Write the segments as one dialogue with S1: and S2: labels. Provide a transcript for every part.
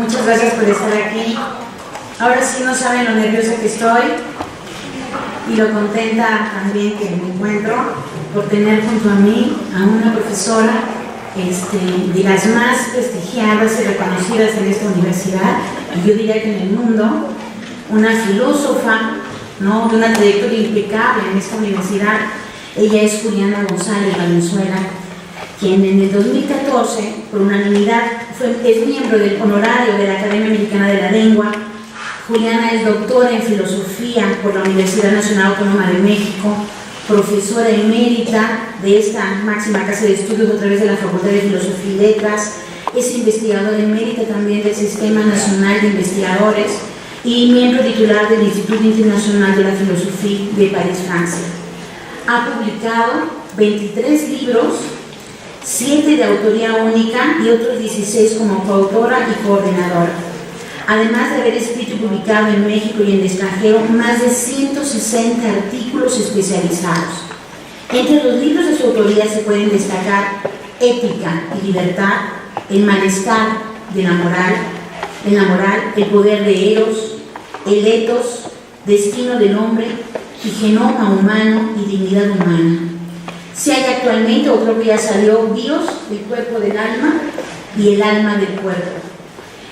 S1: Muchas gracias por estar aquí. Ahora sí no saben lo nerviosa que estoy y lo contenta también que me encuentro por tener junto a mí a una profesora de las más prestigiadas y reconocidas en esta universidad, y yo diría que en el mundo, una filósofa, ¿no?, de una trayectoria impecable en esta universidad. Ella es Juliana González Valenzuela, quien en el 2014, por unanimidad, es miembro del honorario de la Academia Mexicana de la Lengua. Juliana es doctora en filosofía por la Universidad Nacional Autónoma de México, profesora emérita de esta máxima casa de estudios a través de la Facultad de Filosofía y Letras, es investigadora emérita también del Sistema Nacional de Investigadores y miembro titular del Instituto Internacional de la Filosofía de París, Francia. Ha publicado 23 libros, 7 de autoría única y otros 16 como coautora y coordinadora. Además de haber escrito y publicado en México y en el extranjero más de 160 artículos especializados. Entre los libros de su autoría se pueden destacar Ética y Libertad, El malestar de la moral, El poder de Eros, El etos, Destino del hombre y Genoma humano y dignidad humana. Si hay actualmente otro que ya salió, Bios, el cuerpo del alma y el alma del cuerpo.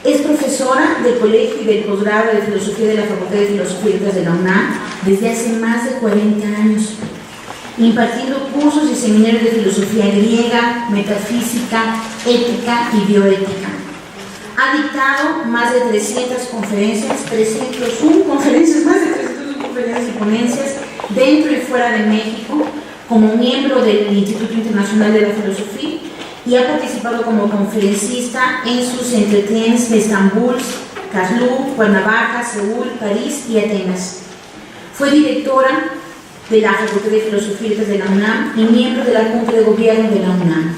S1: Es profesora del colegio y del posgrado de filosofía de la Facultad de Filosofía y Letras de la UNAM desde hace más de 40 años, impartiendo cursos y seminarios de filosofía griega, metafísica, ética y bioética. Ha dictado más de 301 conferencias y ponencias dentro y fuera de México, como miembro del Instituto Internacional de la Filosofía, y ha participado como conferencista en sus entretiens de Estambul, Karlsruhe, Cuernavaca, Seúl, París y Atenas. Fue directora de la Facultad de Filosofía y Letras de la UNAM y miembro de la Junta de Gobierno de la UNAM.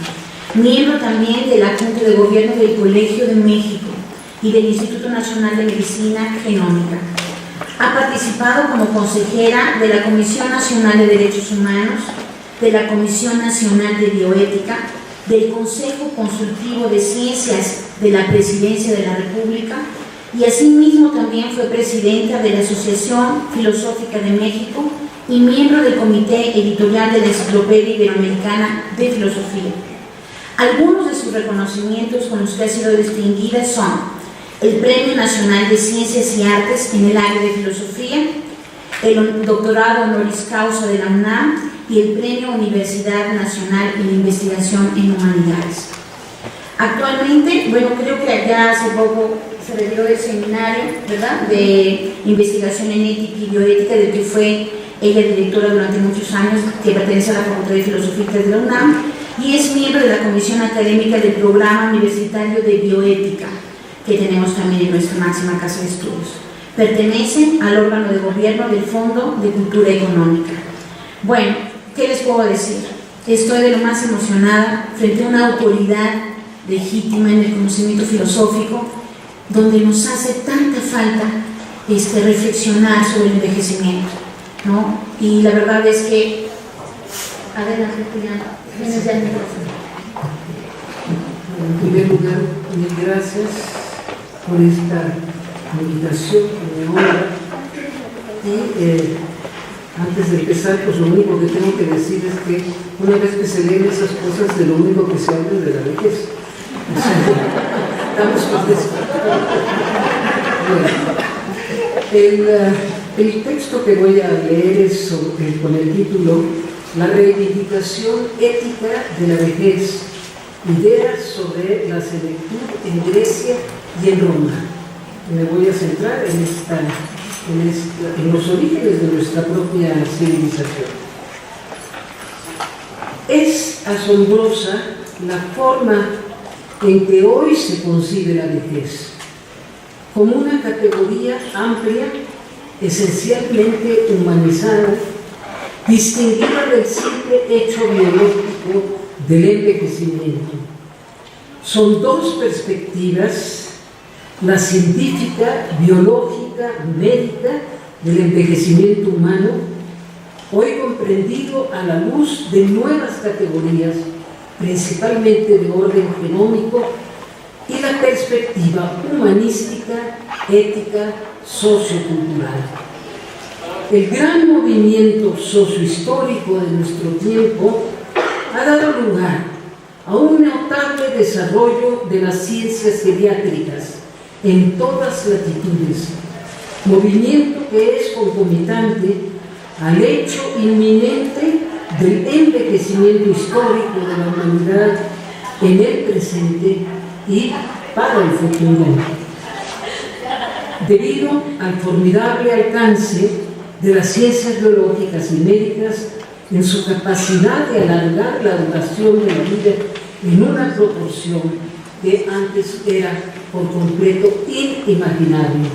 S1: Miembro también de la Junta de Gobierno del Colegio de México y del Instituto Nacional de Medicina Genómica. Ha participado como consejera de la Comisión Nacional de Derechos Humanos, de la Comisión Nacional de Bioética, del Consejo Consultivo de Ciencias de la Presidencia de la República, y asimismo también fue presidenta de la Asociación Filosófica de México y miembro del Comité Editorial de la Enciclopedia Iberoamericana de Filosofía. Algunos de sus reconocimientos con los que ha sido distinguida son el Premio Nacional de Ciencias y Artes en el área de Filosofía, el doctorado honoris causa de la UNAM y el Premio Universidad Nacional en Investigación en Humanidades. Actualmente, creo que ya hace poco se retiró del seminario, ¿verdad?, de investigación en ética y bioética, del que fue ella directora durante muchos años, que pertenece a la Facultad de Filosofía de la UNAM, y es miembro de la Comisión Académica del Programa Universitario de Bioética, que tenemos también en nuestra máxima casa de estudios. Pertenecen al órgano de gobierno del Fondo de Cultura Económica. Bueno, ¿qué les puedo decir? Estoy de lo más emocionada frente a una autoridad legítima en el conocimiento filosófico, donde nos hace tanta falta reflexionar sobre el envejecimiento, ¿no? Y la verdad es que... Adelante, Julián, tienes ya el micrófono.
S2: En primer lugar, mil gracias por esta invitación que me honra. Y antes de empezar, pues lo único que tengo que decir es que una vez que se leen esas cosas, de lo único que se habla es de la vejez. Estamos con eso. Bueno, el texto que voy a leer es con el título La reivindicación ética de la vejez, ideas sobre la senectud en Grecia y en Roma. Me voy a centrar en los orígenes de nuestra propia civilización. Es asombrosa la forma en que hoy se concibe la vejez, como una categoría amplia, esencialmente humanizada, distinguida del simple hecho biológico del envejecimiento. Son dos perspectivas, la científica, biológica, médica del envejecimiento humano, hoy comprendido a la luz de nuevas categorías, principalmente de orden genómico, y la perspectiva humanística, ética, sociocultural. El gran movimiento sociohistórico de nuestro tiempo ha dado lugar a un notable desarrollo de las ciencias geriátricas en todas latitudes, movimiento que es concomitante al hecho inminente del envejecimiento histórico de la humanidad en el presente y para el futuro, debido al formidable alcance de las ciencias biológicas y médicas en su capacidad de alargar la duración de la vida en una proporción que antes era por completo inimaginable.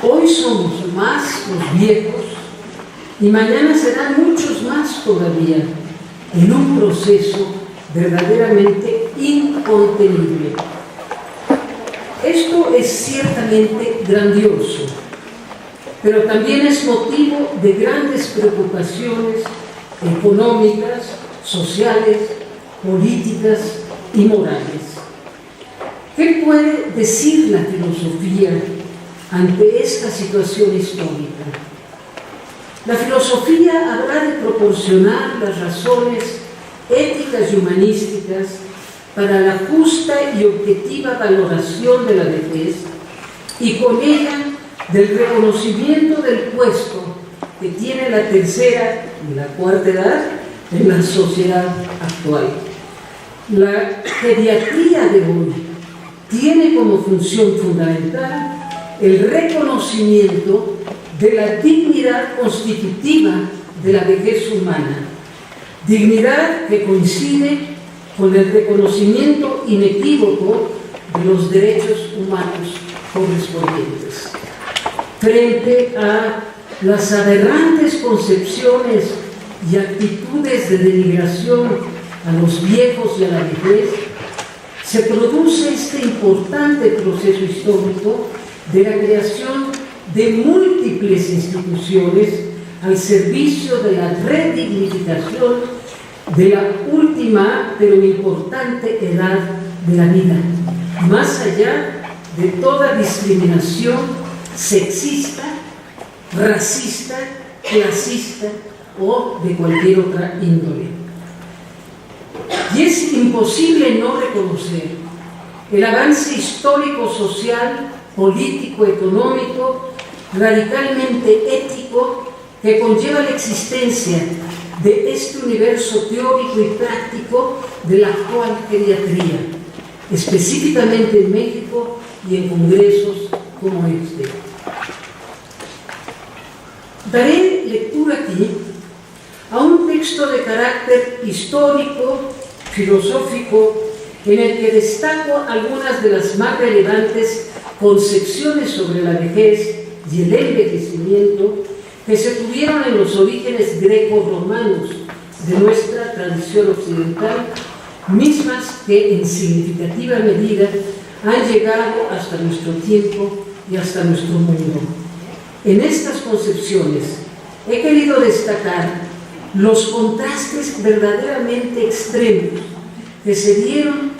S2: Hoy somos más los viejos y mañana serán muchos más todavía, en un proceso verdaderamente incontenible. Esto es ciertamente grandioso, pero también es motivo de grandes preocupaciones económicas, sociales, políticas y morales. ¿Qué puede decir la filosofía ante esta situación histórica? La filosofía habrá de proporcionar las razones éticas y humanísticas para la justa y objetiva valoración de la vejez y con ella del reconocimiento del puesto que tiene la tercera y la cuarta edad en la sociedad actual. La geriatría de hoy tiene como función fundamental el reconocimiento de la dignidad constitutiva de la vejez humana, dignidad que coincide con el reconocimiento inequívoco de los derechos humanos correspondientes. Frente a las aberrantes concepciones y actitudes de denigración a los viejos y a la vejez, se produce este importante proceso histórico de la creación de múltiples instituciones al servicio de la redignificación de la última pero importante edad de la vida, más allá de toda discriminación sexista, racista, clasista o de cualquier otra índole. Y es imposible no reconocer el avance histórico, social, político, económico, radicalmente ético que conlleva la existencia de este universo teórico y práctico de la actual geriatría, específicamente en México y en congresos como este. Daré lectura aquí a un texto de carácter histórico, filosófico, en el que destaco algunas de las más relevantes concepciones sobre la vejez y el envejecimiento que se tuvieron en los orígenes greco-romanos de nuestra tradición occidental, mismas que en significativa medida han llegado hasta nuestro tiempo y hasta nuestro mundo. En estas concepciones he querido destacar los contrastes verdaderamente extremos que se dieron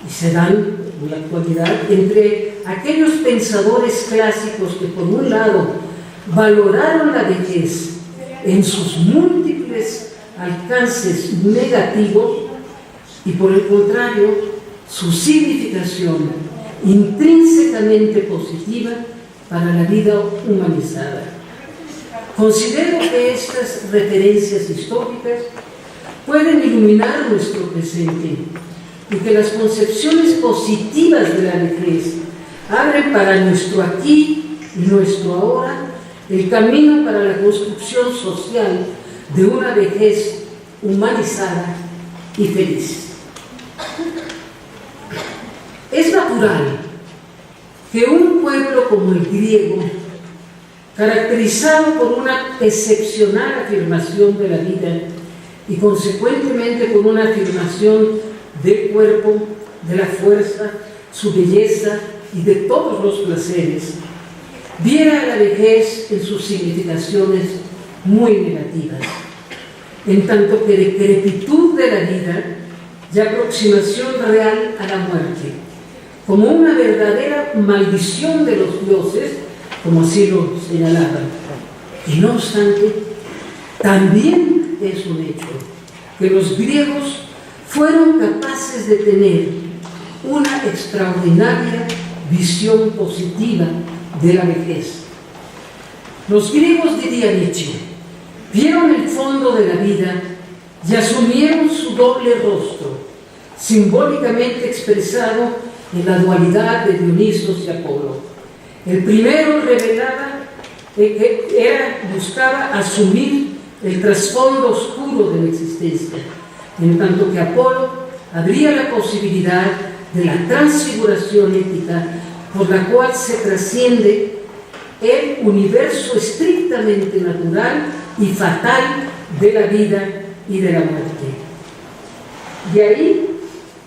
S2: y se dan en la actualidad entre aquellos pensadores clásicos que por un lado valoraron la vejez en sus múltiples alcances negativos y por el contrario su significación intrínsecamente positiva para la vida humanizada. Considero que estas referencias históricas pueden iluminar nuestro presente y que las concepciones positivas de la vejez abren para nuestro aquí y nuestro ahora el camino para la construcción social de una vejez humanizada y feliz. Es natural que un pueblo como el griego, caracterizado por una excepcional afirmación de la vida y consecuentemente por una afirmación del cuerpo, de la fuerza, su belleza y de todos los placeres, viera a la vejez en sus significaciones muy negativas, en tanto que decrepitud de la vida y aproximación real a la muerte. como una verdadera maldición de los dioses, como así lo señalaban. Y no obstante, también es un hecho que los griegos fueron capaces de tener una extraordinaria visión positiva de la vejez. Los griegos, diría Nietzsche, vieron el fondo de la vida y asumieron su doble rostro, simbólicamente expresado en la dualidad de Dionisos y Apolo. El primero buscaba asumir el trasfondo oscuro de la existencia, en tanto que Apolo abría la posibilidad de la transfiguración ética por la cual se trasciende el universo estrictamente natural y fatal de la vida y de la muerte. De ahí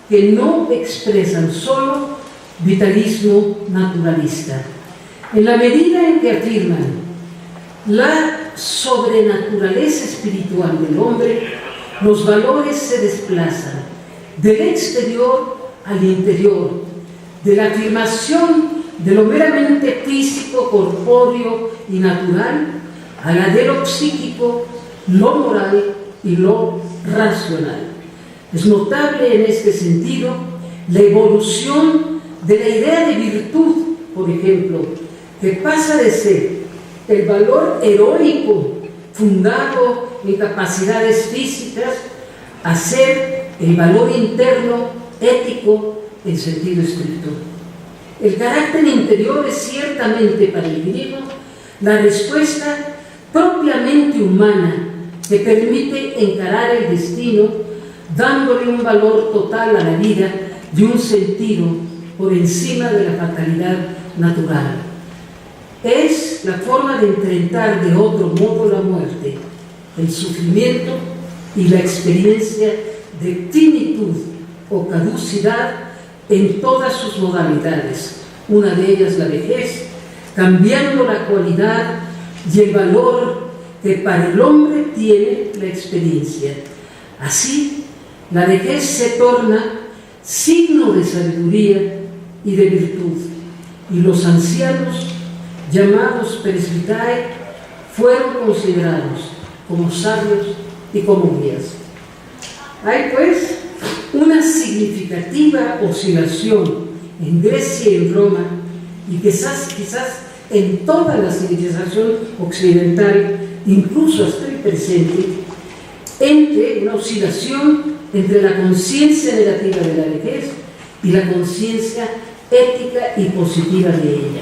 S2: que no expresan solo vitalismo naturalista. En la medida en que afirman la sobrenaturaleza espiritual del hombre, los valores se desplazan del exterior al interior, de la afirmación de lo meramente físico, corpóreo y natural, a la de lo psíquico, lo moral y lo racional. Es notable en este sentido la evolución de la idea de virtud, por ejemplo, que pasa de ser el valor heroico fundado en capacidades físicas a ser el valor interno ético en sentido estricto. El carácter interior es ciertamente para el griego la respuesta propiamente humana que permite encarar el destino, dándole un valor total a la vida y un sentido por encima de la fatalidad natural. Es la forma de enfrentar de otro modo la muerte, el sufrimiento y la experiencia de finitud o caducidad en todas sus modalidades, una de ellas la vejez, cambiando la cualidad y el valor que para el hombre tiene la experiencia. Así, la vejez se torna signo de sabiduría y de virtud, y los ancianos, llamados presbytae, fueron considerados como sabios y como guías. Hay pues una significativa oscilación en Grecia y en Roma, y quizás en toda la civilización occidental, incluso hasta el presente, entre una oscilación entre la conciencia negativa de la vejez y la conciencia ética y positiva de ella.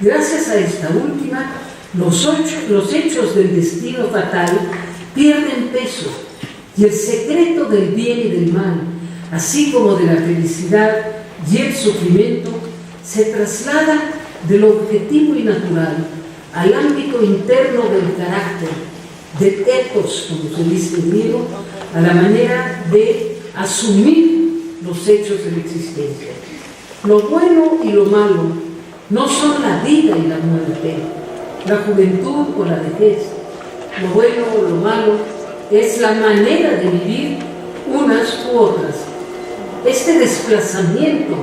S2: Gracias a esta última, los hechos del destino fatal pierden peso, y el secreto del bien y del mal, así como de la felicidad y el sufrimiento, se traslada de lo objetivo y natural al ámbito interno del carácter, del ethos, como se dice en griego, a la manera de asumir los hechos de la existencia. Lo bueno y lo malo no son la vida y la muerte, la juventud o la vejez. Lo bueno o lo malo es la manera de vivir unas u otras. Este desplazamiento,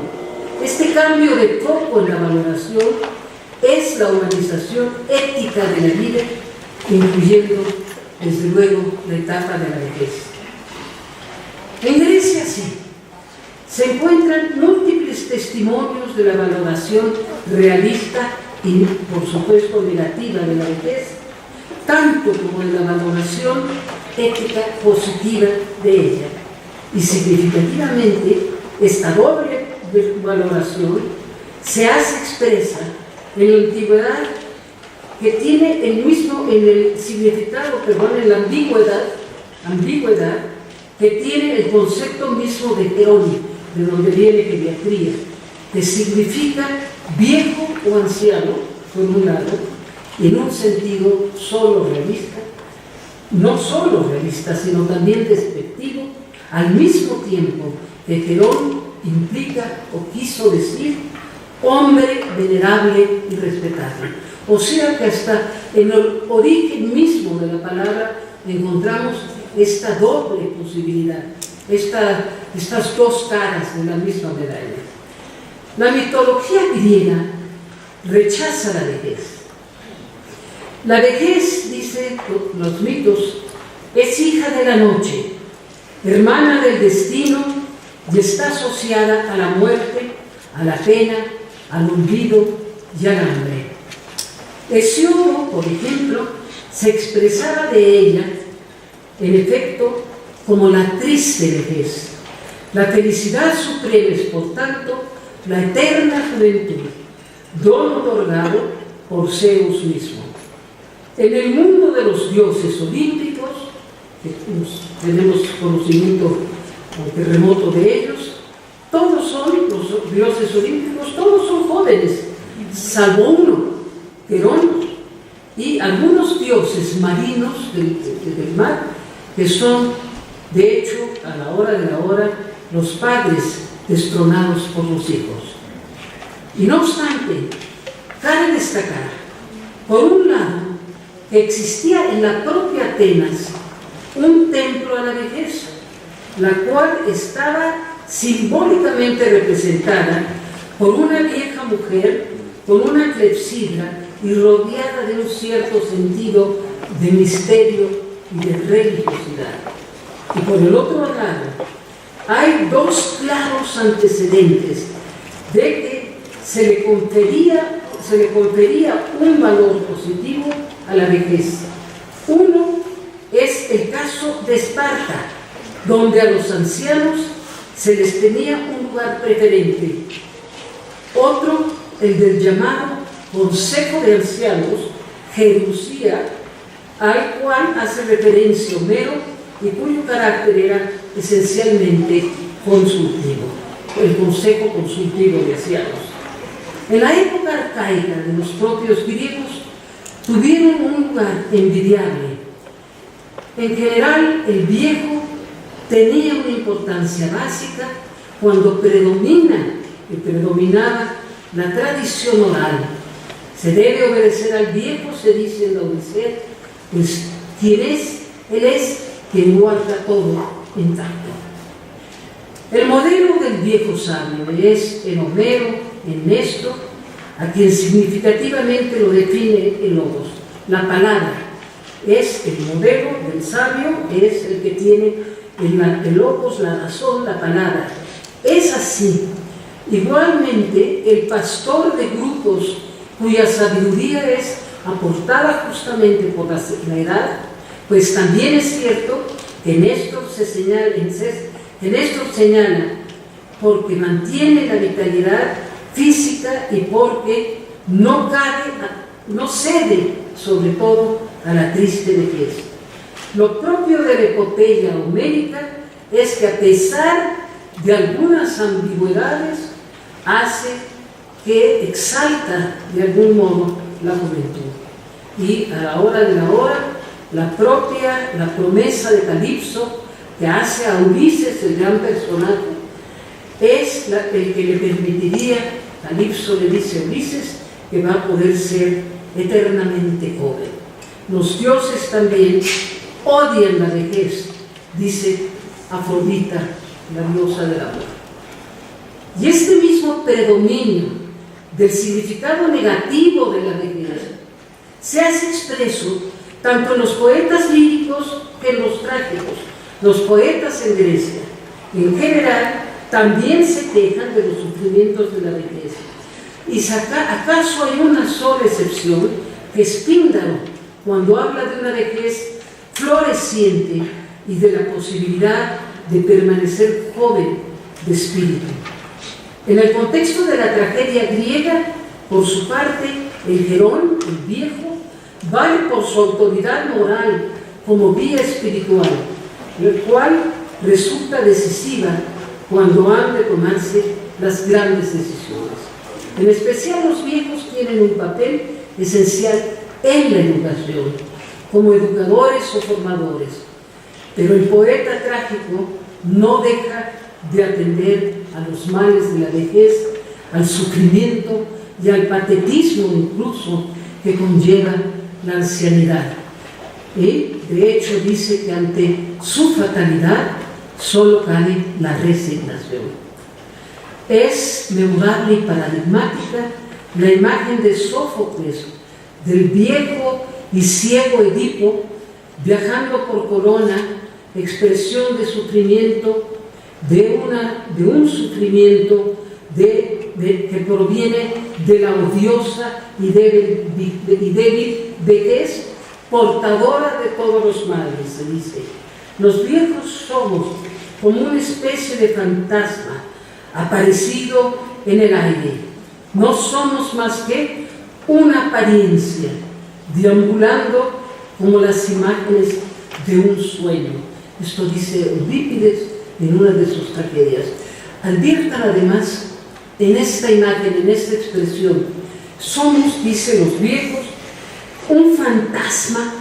S2: este cambio de foco en la valoración es la humanización ética de la vida, incluyendo, desde luego, la etapa de la vejez. En Grecia sí, se encuentran múltiples testimonios de la valoración realista y, por supuesto, negativa de la vejez, tanto como de la valoración ética positiva de ella. Y significativamente, esta doble valoración se hace expresa en la antigüedad, que tiene el mismo, en el significado, en la ambigüedad que tiene el concepto mismo de Herón, de donde viene geriatría, que significa viejo o anciano, por un lado, en un sentido solo realista, no solo realista, sino también despectivo, al mismo tiempo que Herón implica o quiso decir hombre venerable y respetable. O sea que hasta en el origen mismo de la palabra encontramos esta doble posibilidad, estas dos caras de la misma medalla. La mitología griega rechaza la vejez. La vejez, dicen los mitos, es hija de la noche, hermana del destino y está asociada a la muerte, a la pena, al olvido y al hambre. Hesíodo, por ejemplo, se expresaba de ella, en efecto, como la triste vejez. La felicidad suprema es, por tanto, la eterna juventud, don otorgado por Zeus mismo. En el mundo de los dioses olímpicos, que tenemos conocimiento remoto de ellos, todos son los dioses olímpicos, todos son jóvenes, salvo uno, Querón, y algunos dioses marinos del mar, que son, de hecho, a la hora de la hora, los padres destronados por los hijos. Y no obstante, cabe destacar, por un lado, que existía en la propia Atenas un templo a la vejez, la cual estaba simbólicamente representada por una vieja mujer con una clepsidra y rodeada de un cierto sentido de misterio y de religiosidad. Y por el otro lado, hay dos claros antecedentes de que se le confería un valor positivo a la vejez. Uno es el caso de Esparta, donde a los ancianos se les tenía un lugar preferente. Otro, el del llamado Consejo de Ancianos, Jerusía, al cual hace referencia Homero y cuyo carácter era esencialmente consultivo, el Consejo Consultivo de Ancianos. En la época arcaica de los propios griegos tuvieron un lugar envidiable. En general, el viejo tenía una importancia básica cuando predominaba la tradición oral. Se debe obedecer al viejo, se dice en la Odisea, pues quien es, él es quien guarda todo intacto. El modelo del viejo sabio es en Homero, en Néstor, a quien significativamente lo define el Logos. La palabra es el modelo del sabio, es el que tiene el Logos, la razón, la palabra. Es así. Igualmente, el pastor de grupos cuya sabiduría es aportada justamente por la edad, pues también es cierto que Néstor señala porque mantiene la vitalidad física y porque no cede sobre todo a la triste vejez. Lo propio de la epopeya homérica es que a pesar de algunas ambigüedades hace que exalta de algún modo la juventud. Y a la hora de la hora, la promesa de Calipso que hace a Ulises, el gran personaje, es el que le permitiría, Calipso le dice a Ulises, que va a poder ser eternamente joven. Los dioses también odian la vejez, dice Afrodita, la diosa del amor. Y este mismo predominio del significado negativo de la vejez se hace expreso tanto en los poetas líricos que en los trágicos. Los poetas en Grecia, en general, también se quejan de los sufrimientos de la vejez. Y acaso hay una sola excepción, que es Píndaro, cuando habla de una vejez floreciente y de la posibilidad de permanecer joven de espíritu. En el contexto de la tragedia griega, por su parte, el Herón, el viejo, vale por su autoridad moral como guía espiritual, el cual resulta decisiva cuando han de tomarse las grandes decisiones. En especial los viejos tienen un papel esencial en la educación, como educadores o formadores. Pero el poeta trágico no deja de atender a los males de la vejez, al sufrimiento y al patetismo incluso que conlleva la ancianidad. Y de hecho dice que ante su fatalidad solo cabe la resignación. Es memorable y paradigmática la imagen de Sófocles, del viejo y ciego Edipo, viajando por Colona, expresión de sufrimiento, de un sufrimiento que proviene de la odiosa y débil vejez, portadora de todos los males, se dice. Los viejos somos como una especie de fantasma aparecido en el aire. No somos más que una apariencia, deambulando como las imágenes de un sueño. Esto dice Eurípides en una de sus tragedias. Adviertan además en esta imagen, en esta expresión, somos, dicen los viejos, un fantasma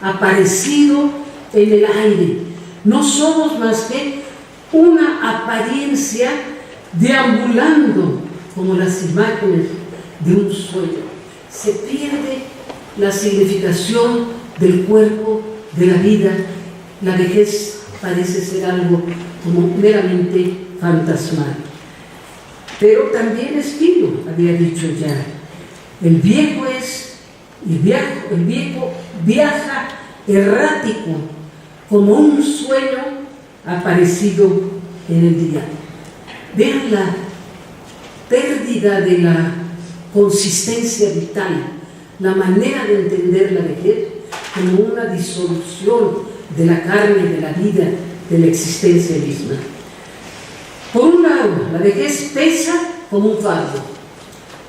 S2: aparecido en el aire. No somos más que una apariencia deambulando como las imágenes de un sueño. Se pierde la significación del cuerpo, de la vida. La vejez parece ser algo como meramente fantasmal. Pero también Espino había dicho ya, el viejo viaja errático como un sueño aparecido en el día. Vean la pérdida de la consistencia vital, la manera de entender la vejez como una disolución de la carne, de la vida, de la existencia misma. Por un lado, la vejez pesa como un fardo.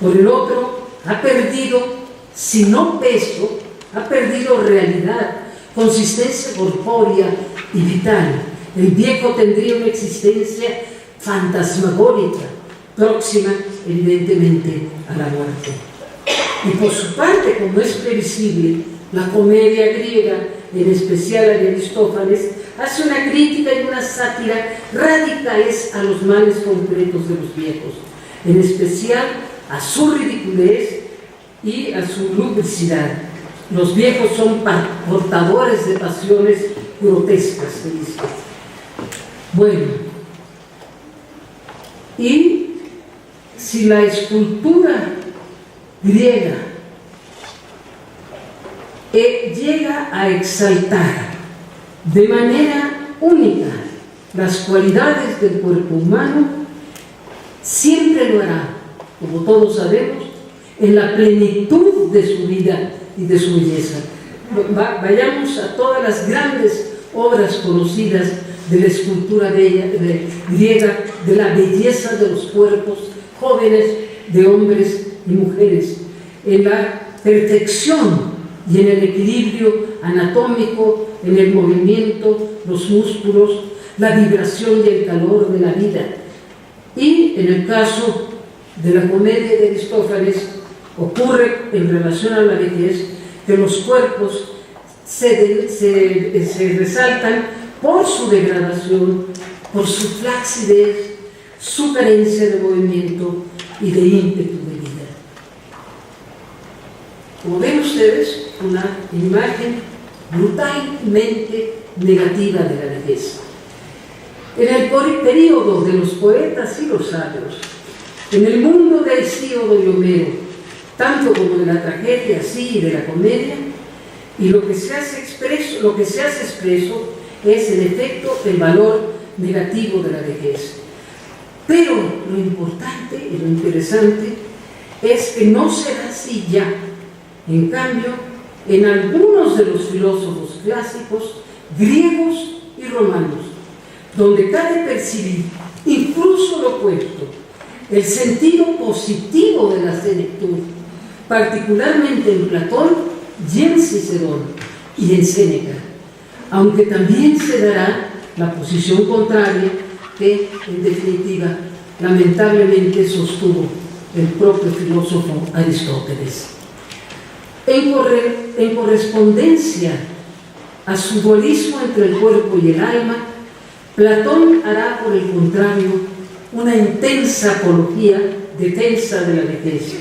S2: Por el otro, ha perdido, si no peso, ha perdido realidad, consistencia corpórea y vital. El viejo tendría una existencia fantasmagórica, próxima, evidentemente, a la muerte. Y por su parte, como es previsible, la comedia griega, en especial la de Aristófanes, hace una crítica y una sátira radicales a los males concretos de los viejos, en especial a su ridiculez y a su lubricidad. Los viejos son portadores de pasiones grotescas, se dice. Bueno, y si la escultura griega llega a exaltar de manera única las cualidades del cuerpo humano, siempre lo hará, como todos sabemos, en la plenitud de su vida y de su belleza. Vayamos a todas las grandes obras conocidas de la escultura griega, de la belleza de los cuerpos jóvenes, de hombres y mujeres, en la perfección y en el equilibrio anatómico, en el movimiento, los músculos, la vibración y el calor de la vida. Y en el caso de la comedia de Aristófanes, ocurre en relación a la vejez que los cuerpos se resaltan por su degradación, por su flacidez, su carencia de movimiento y de ímpetu de vida. Como ven ustedes, una imagen brutalmente negativa de la vejez. En el período de los poetas y los sabios, en el mundo de Hesíodo y Homero, tanto como de la tragedia así y de la comedia, y lo que se hace expreso es en efecto el valor negativo de la vejez. Pero lo importante y lo interesante es que no será así ya. En cambio, en algunos de los filósofos clásicos, griegos y romanos, donde cabe percibir incluso lo opuesto, el sentido positivo de la senectud, particularmente en Platón y en Cicerón y en Séneca, aunque también se dará la posición contraria que, en definitiva, lamentablemente sostuvo el propio filósofo Aristóteles. En correspondencia a su dualismo entre el cuerpo y el alma, Platón hará, por el contrario, una intensa apología, defensa de la vejez,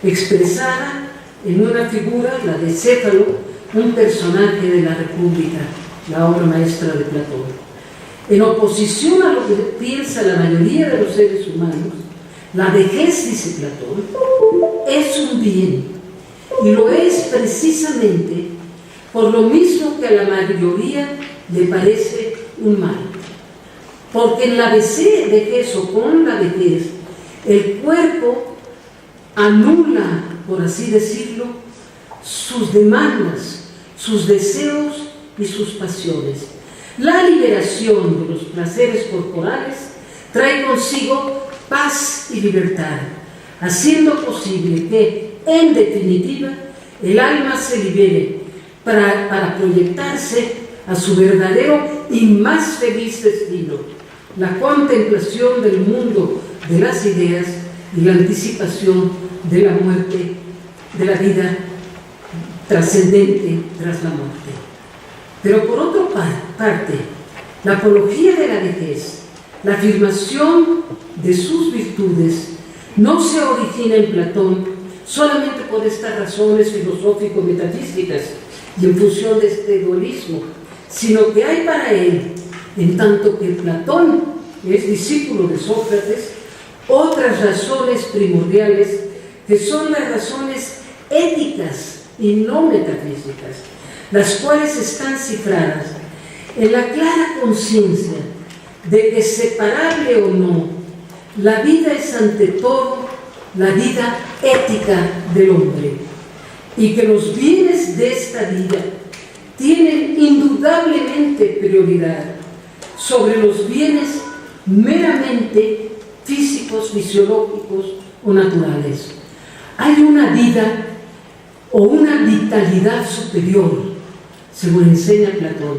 S2: expresada en una figura, la de Céfalo, un personaje de la República, la obra maestra de Platón. En oposición a lo que piensa la mayoría de los seres humanos, la vejez, dice Platón, es un bien, y lo es precisamente por lo mismo que a la mayoría le parece un mal. Porque en la vejez o con la vejez, el cuerpo anula, por así decirlo, sus demandas, sus deseos y sus pasiones. La liberación de los placeres corporales trae consigo paz y libertad, haciendo posible que, en definitiva, el alma se libere para proyectarse a su verdadero y más feliz destino, la contemplación del mundo de las ideas y la anticipación de la muerte, de la vida trascendente tras la muerte. Pero por otra parte, la apología de la vejez, la afirmación de sus virtudes, no se origina en Platón solamente por estas razones filosófico-metafísicas y en función de este dualismo, sino que hay para él, en tanto que Platón es discípulo de Sócrates, otras razones primordiales que son las razones éticas y no metafísicas, las cuales están cifradas en la clara conciencia de que, separable o no, la vida es ante todo la vida ética del hombre, y que los bienes de esta vida tienen indudablemente prioridad sobre los bienes meramente físicos, fisiológicos o naturales. Hay una vida o una vitalidad superior, según enseña Platón,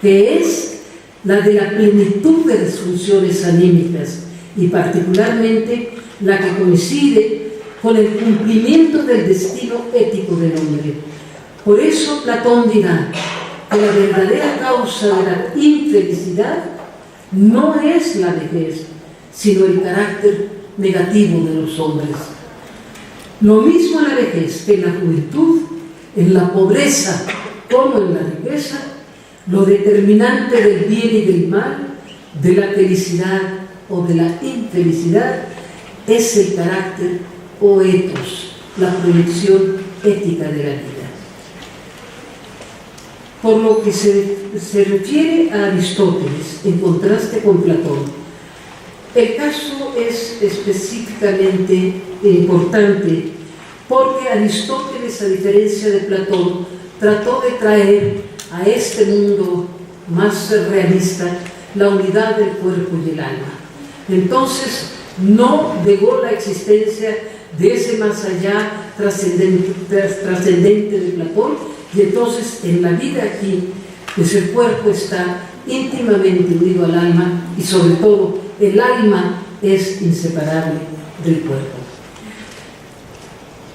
S2: que es la de la plenitud de las funciones anímicas y particularmente la que coincide con el cumplimiento del destino ético del hombre. Por eso Platón dirá que la verdadera causa de la infelicidad no es la vejez, sino el carácter negativo de los hombres. Lo mismo en la vejez que en la juventud, en la pobreza como en la riqueza, lo determinante del bien y del mal, de la felicidad o de la infelicidad, es el carácter o ethos, la proyección ética de la vida. Por lo que se refiere a Aristóteles, en contraste con Platón, el caso es específicamente importante porque Aristóteles, a diferencia de Platón, trató de traer a este mundo más realista la unidad del cuerpo y el alma. Entonces, no negó la existencia de ese más allá trascendente de Platón, y entonces en la vida aquí, pues el cuerpo está íntimamente unido al alma y sobre todo el alma es inseparable del cuerpo.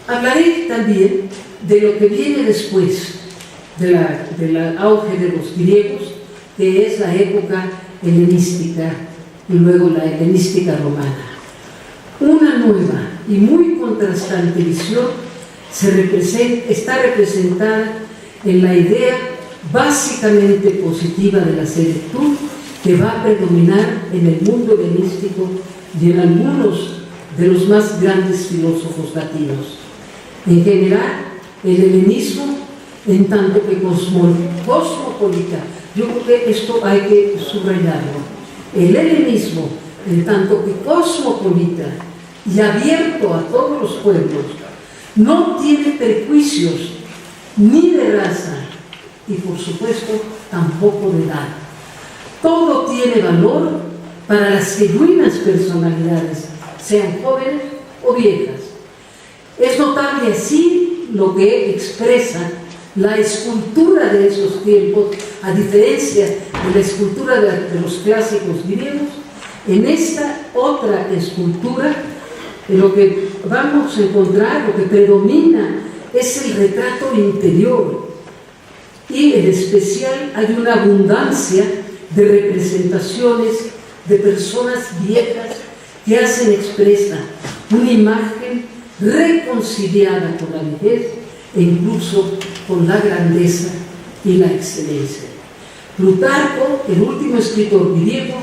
S2: Hablaré también de lo que viene después del auge de los griegos, que es la época helenística y luego la helenística romana. Una nueva y muy contrastante visión está representada en la idea básicamente positiva de la senectud que va a predominar en el mundo helenístico y en algunos de los más grandes filósofos latinos. En general, el helenismo, en tanto que cosmopolita, yo creo que esto hay que subrayarlo, el helenismo, en tanto que cosmopolita y abierto a todos los pueblos, no tiene prejuicios ni de raza y, por supuesto, tampoco de edad. Todo tiene valor para las genuinas personalidades, sean jóvenes o viejas. Es notable así lo que expresa la escultura de esos tiempos, a diferencia de la escultura de los clásicos griegos. En esta otra escultura, lo que vamos a encontrar, lo que predomina, es el retrato interior, y en especial hay una abundancia de representaciones de personas viejas que hacen expresa una imagen reconciliada con la vejez e incluso con la grandeza y la excelencia. Plutarco, el último escritor griego,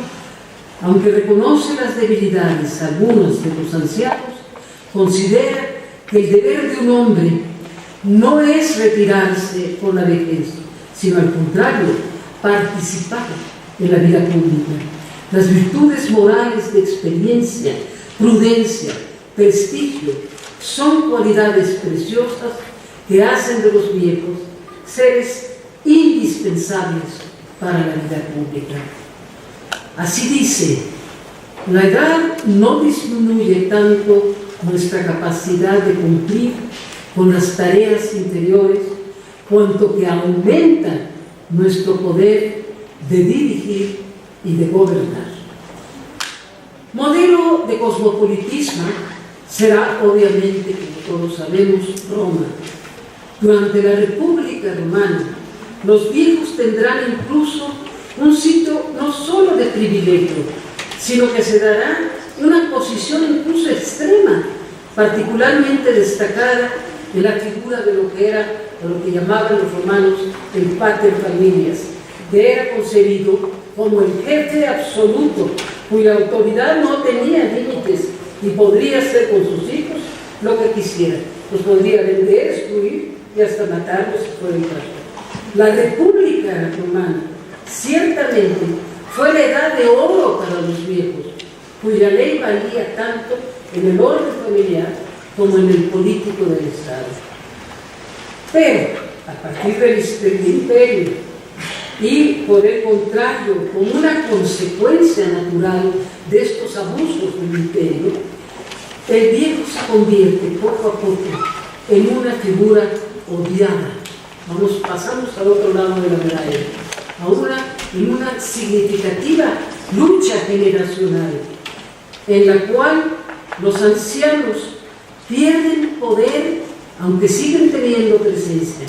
S2: aunque reconoce las debilidades algunas de los ancianos, considera que el deber de un hombre no es retirarse con la vejez, sino al contrario, participar en la vida pública. Las virtudes morales de experiencia, prudencia, prestigio, son cualidades preciosas que hacen de los viejos seres indispensables para la vida pública. Así dice, la edad no disminuye tanto nuestra capacidad de cumplir con las tareas interiores, cuanto que aumenta nuestro poder de dirigir y de gobernar. Modelo de cosmopolitismo será, obviamente, como todos sabemos, Roma. Durante la República Romana, los viejos tendrán incluso un sitio no solo de privilegio, sino que se dará una posición incluso extrema, particularmente destacada en la figura de lo que era, o lo que llamaban los romanos, el pater familias, que era concebido como el jefe absoluto, cuya autoridad no tenía límites y podría hacer con sus hijos lo que quisiera. Los podría vender, destruir y hasta matarlos si fuera el caso. La República Romana ciertamente fue la edad de oro para los viejos, cuya ley valía tanto en el orden familiar como en el político del Estado. Pero, a partir del imperio, y por el contrario, como una consecuencia natural de estos abusos del imperio, el viejo se convierte poco a poco en una figura odiada. Pasamos al otro lado de la medalla, en una significativa lucha generacional, en la cual los ancianos pierden poder, aunque siguen teniendo presencia.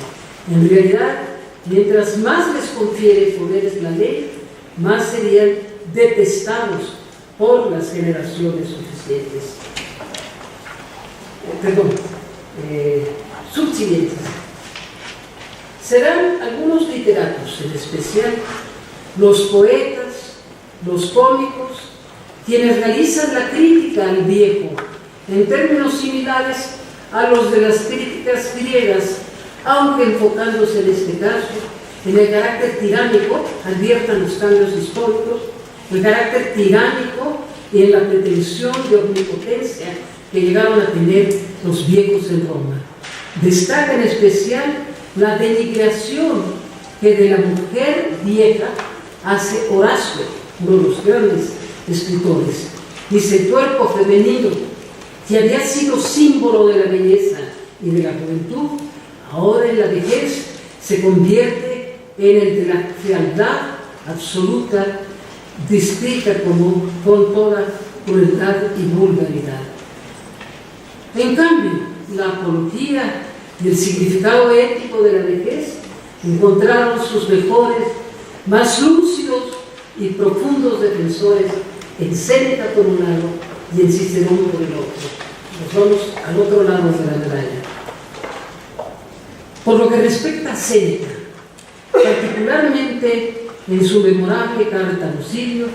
S2: En realidad, mientras más les confiere poderes la ley, más serían detestados por las generaciones suficientes. Subsiguientes. Serán algunos literatos, en especial los poetas, los cómicos, quienes realizan la crítica al viejo en términos similares a los de las críticas griegas, aunque enfocándose en este caso en el carácter tiránico, adviertan los cambios históricos, el carácter tiránico y en la pretensión de omnipotencia que llegaron a tener los viejos en Roma. Destaca en especial la denigración que de la mujer vieja hace Horacio, uno de los grandes escritores. Dice: el cuerpo femenino, que había sido símbolo de la belleza y de la juventud, ahora en la vejez se convierte en el de la fealdad absoluta, descrita como con toda crueldad y vulgaridad. En cambio, la apología y el significado ético de la vejez encontraron sus mejores, más lúcidos y profundos defensores en Séneca por un lado y en Cicerón por el otro. Nos vamos al otro lado de la medalla. Por lo que respecta a Séneca, particularmente en su memorable carta a Lucilio,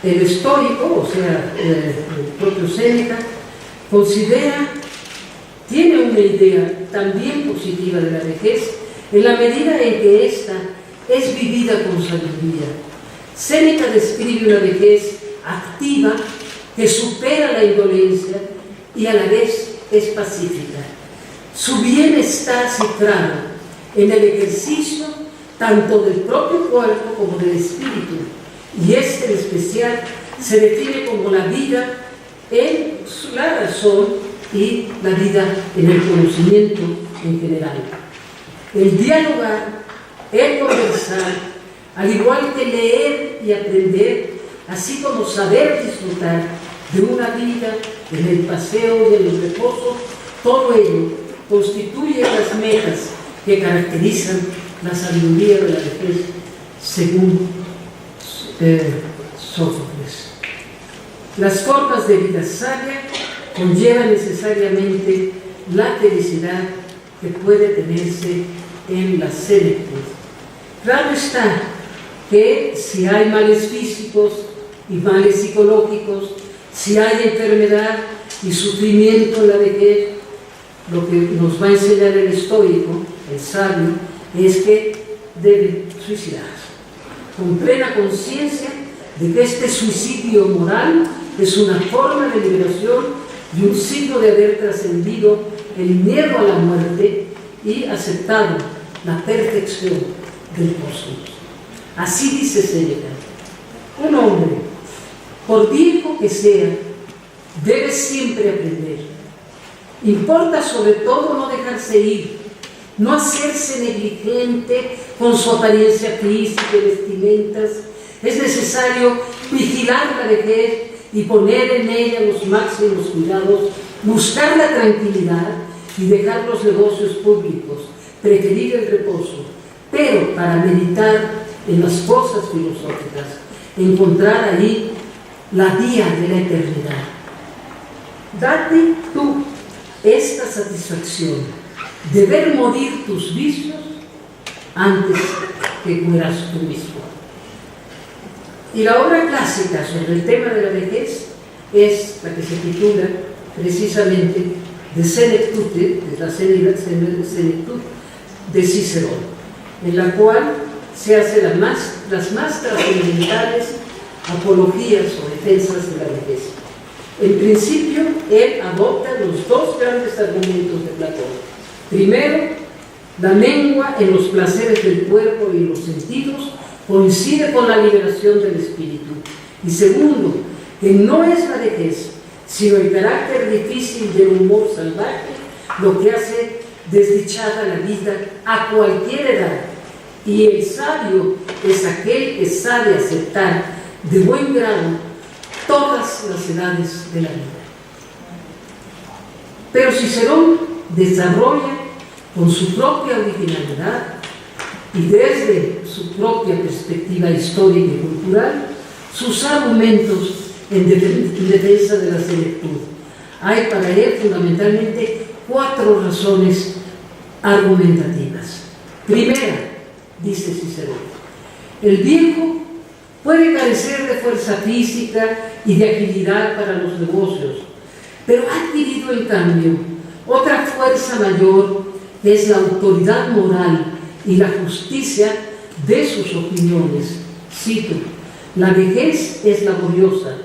S2: el estoico, o sea, el propio Séneca, tiene una idea también positiva de la vejez en la medida en que ésta es vivida con sabiduría. Séneca describe una vejez activa que supera la indolencia y a la vez es pacífica. Su bien está cifrado en el ejercicio tanto del propio cuerpo como del espíritu, y este en especial se define como la vida en la razón y la vida en el conocimiento en general. El dialogar, el conversar, al igual que leer y aprender, así como saber disfrutar de una vida en el paseo y en el reposo, todo ello constituye las metas que caracterizan la sabiduría de la vejez, según Sófocles. Las formas de vida sabia conllevan necesariamente la felicidad que puede tenerse en la senectud. Claro está que si hay males físicos y males psicológicos, si hay enfermedad y sufrimiento en la vejez, lo que nos va a enseñar el estoico, el sabio, es que debe suicidarse, con plena conciencia de que este suicidio moral es una forma de liberación y un signo de haber trascendido el miedo a la muerte y aceptado la perfección del cosmos. Así dice Séneca: un hombre, por viejo que sea, debe siempre aprender. Importa sobre todo no dejarse ir, no hacerse negligente con su apariencia física y vestimentas. Es necesario vigilar la vejez y poner en ella los máximos cuidados, buscar la tranquilidad y dejar los negocios públicos, preferir el reposo, pero para meditar en las cosas filosóficas, encontrar ahí la vía de la eternidad. Date tú esta satisfacción de ver morir tus vicios antes que mueras tú mismo. Y la obra clásica sobre el tema de la vejez es la que se titula precisamente De Senectute, de la Senectud de Cicerón, en la cual se hacen las más trascendentales apologías o defensas de la vejez. En principio, él adopta los dos grandes argumentos de Platón. Primero, la mengua en los placeres del cuerpo y los sentidos coincide con la liberación del espíritu. Y segundo, que no es la vejez, sino el carácter difícil del humor salvaje lo que hace desdichada la vida a cualquier edad. Y el sabio es aquel que sabe aceptar de buen grado todas las edades de la vida. Pero Cicerón desarrolla con su propia originalidad y desde su propia perspectiva histórica y cultural sus argumentos en defensa de la senectud. Hay para él fundamentalmente 4 razones argumentativas. Primera, dice Cicerón, el viejo puede carecer de fuerza física y de agilidad para los negocios, pero ha adquirido en cambio otra fuerza mayor, que es la autoridad moral y la justicia de sus opiniones. Cito: la vejez es laboriosa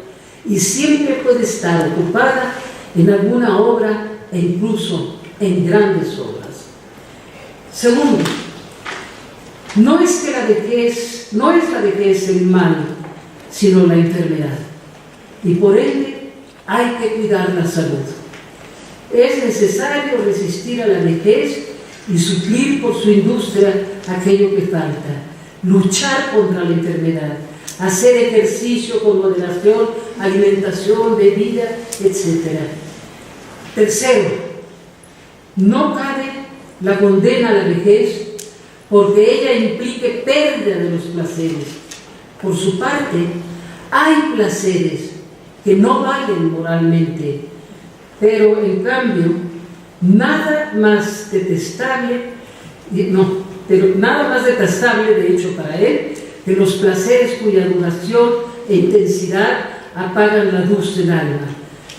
S2: y siempre puede estar ocupada en alguna obra e incluso en grandes obras. Segundo, no es la vejez el mal, sino la enfermedad, y por ende hay que cuidar la salud. Es necesario resistir a la vejez y suplir por su industria aquello que falta, luchar contra la enfermedad, hacer ejercicio con moderación, alimentación, bebida, etc. Tercero, no cabe la condena a la vejez porque ella implique pérdida de los placeres. Por su parte, hay placeres que no valen moralmente, pero en cambio, nada más detestable, de hecho para él, que los placeres cuya duración e intensidad apagan la luz del alma.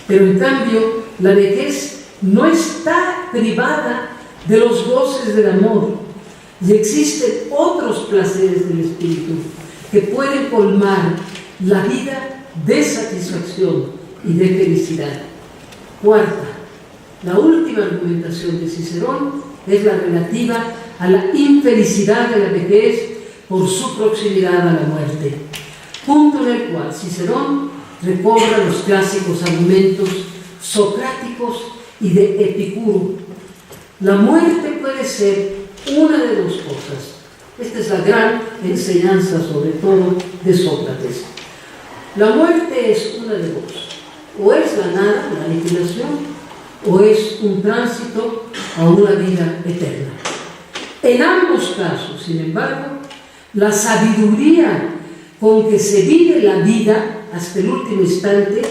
S2: Pero en cambio, la vejez no está privada de los goces del amor, y existen otros placeres del espíritu que pueden colmar la vida de satisfacción y de felicidad. Cuarta, la última argumentación de Cicerón es la relativa a la infelicidad de la vejez por su proximidad a la muerte, punto en el cual Cicerón recobra los clásicos argumentos socráticos y de Epicuro. La muerte puede ser una de dos cosas. Esta es la gran enseñanza, sobre todo, de Sócrates. La muerte es una de dos: o es la nada, la aniquilación, o es un tránsito a una vida eterna. En ambos casos, sin embargo, la sabiduría con que se vive la vida hasta el último instante,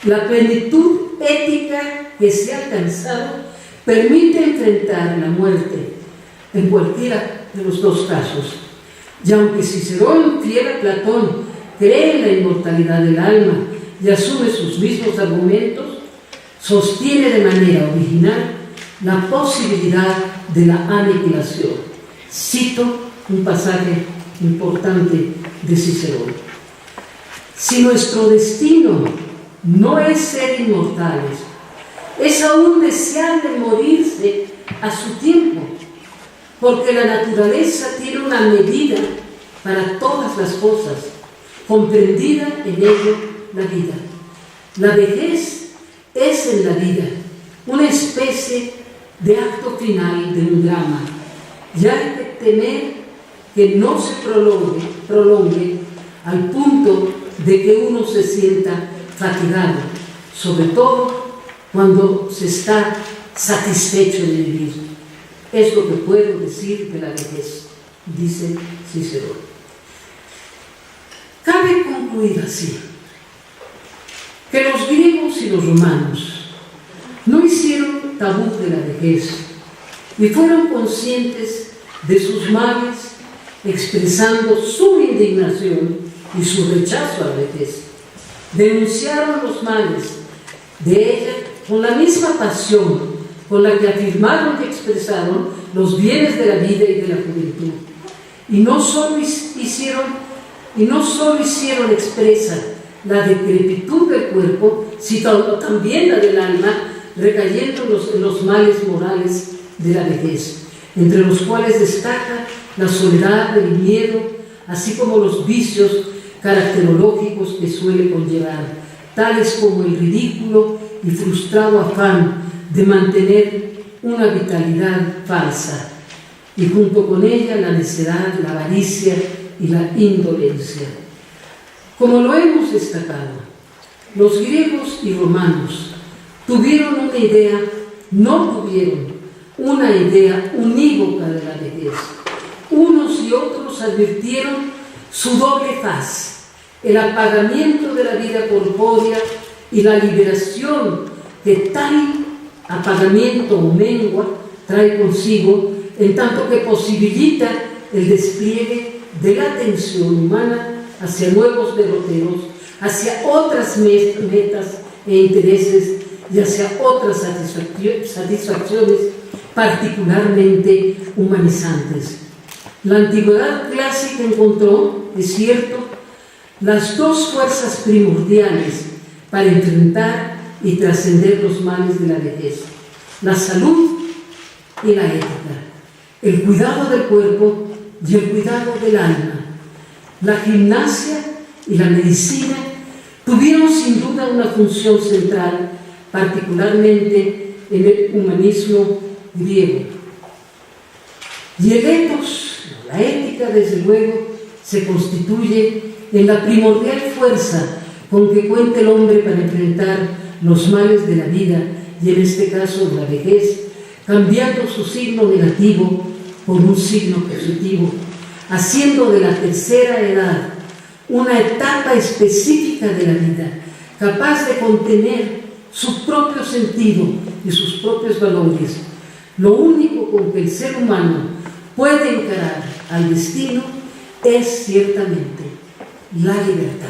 S2: la plenitud ética que se ha alcanzado, permite enfrentar la muerte en cualquiera de los dos casos. Y aunque Cicerón, fiel a Platón, cree en la inmortalidad del alma y asume sus mismos argumentos, sostiene de manera original la posibilidad de la aniquilación. Cito un pasaje importante de Cicerón. Si nuestro destino no es ser inmortales, es aún deseable morirse a su tiempo, porque la naturaleza tiene una medida para todas las cosas, comprendida en ello la vida. La vejez es en la vida una especie de acto final de un drama, y hay que temer que no se prolongue al punto de que uno se sienta fatigado, sobre todo cuando se está satisfecho de vivir. Es lo que puedo decir de la vejez, dice Cicerón. Cabe concluir así, que los griegos y los romanos no hicieron tabú de la vejez y fueron conscientes de sus males, expresando su indignación y su rechazo a la vejez. Denunciaron los males de ella con la misma pasión con la que afirmaron y expresaron los bienes de la vida y de la juventud. Y no solo hicieron expresa la decrepitud del cuerpo, sino también la del alma, recayendo en los males morales de la vejez, entre los cuales destaca la soledad, el miedo, así como los vicios caracterológicos que suele conllevar, tales como el ridículo y frustrado afán de mantener una vitalidad falsa, y junto con ella la necedad, la avaricia y la indolencia. Como lo hemos destacado, los griegos y romanos no tuvieron una idea unívoca de la vejez. Unos y otros advirtieron su doble faz, el apagamiento de la vida corpórea y la liberación que tal apagamiento o mengua trae consigo, en tanto que posibilita el despliegue de la atención humana hacia nuevos derroteros, hacia otras metas e intereses y hacia otras satisfacciones particularmente humanizantes. La antigüedad clásica encontró, es cierto, las dos fuerzas primordiales para enfrentar y trascender los males de la vejez: la salud y la ética, el cuidado del cuerpo y el cuidado del alma. La gimnasia y la medicina tuvieron sin duda una función central, particularmente en el humanismo griego. Y el ethos, la ética, desde luego, se constituye en la primordial fuerza con que cuenta el hombre para enfrentar los males de la vida, y en este caso la vejez, cambiando su signo negativo por un signo positivo, haciendo de la tercera edad una etapa específica de la vida, capaz de contener su propio sentido y sus propios valores. Lo único con que el ser humano puede encarar al destino es ciertamente la libertad.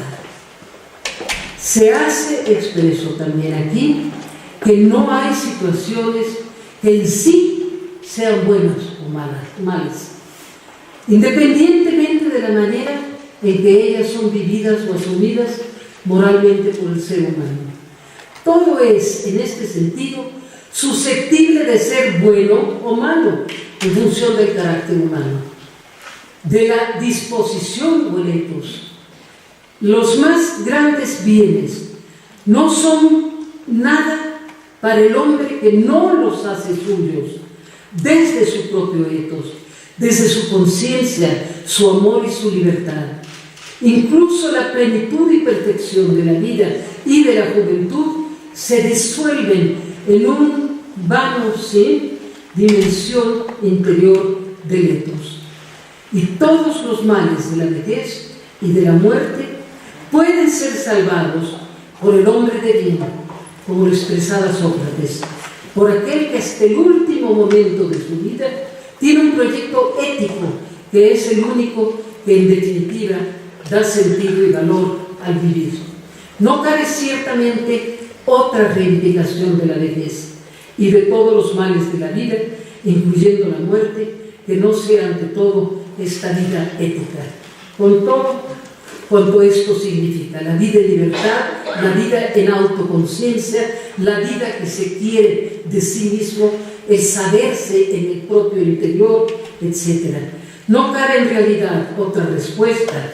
S2: Se hace expreso también aquí que no hay situaciones que en sí sean buenas o malas, independientemente de la manera en que ellas son vividas o asumidas moralmente por el ser humano. Todo es, en este sentido, susceptible de ser bueno o malo en función del carácter humano, de la disposición o el ethos. Los más grandes bienes no son nada para el hombre que no los hace suyos desde su propio ethos, desde su conciencia, su amor y su libertad. Incluso la plenitud y perfección de la vida y de la juventud se disuelven en un vano sin dimensión interior del ethos. Y todos los males de la vejez y de la muerte pueden ser salvados por el hombre de bien, como lo expresaba Sócrates, por aquel que hasta el último momento de su vida tiene un proyecto ético que es el único que en definitiva da sentido y valor al vivir. No cabe ciertamente otra reivindicación de la vejez y de todos los males de la vida, incluyendo la muerte, que no sea ante todo esta vida ética, con todo cuanto esto significa: la vida en libertad, la vida en autoconciencia, la vida que se quiere de sí mismo, el saberse en el propio interior, etc. No cabe en realidad otra respuesta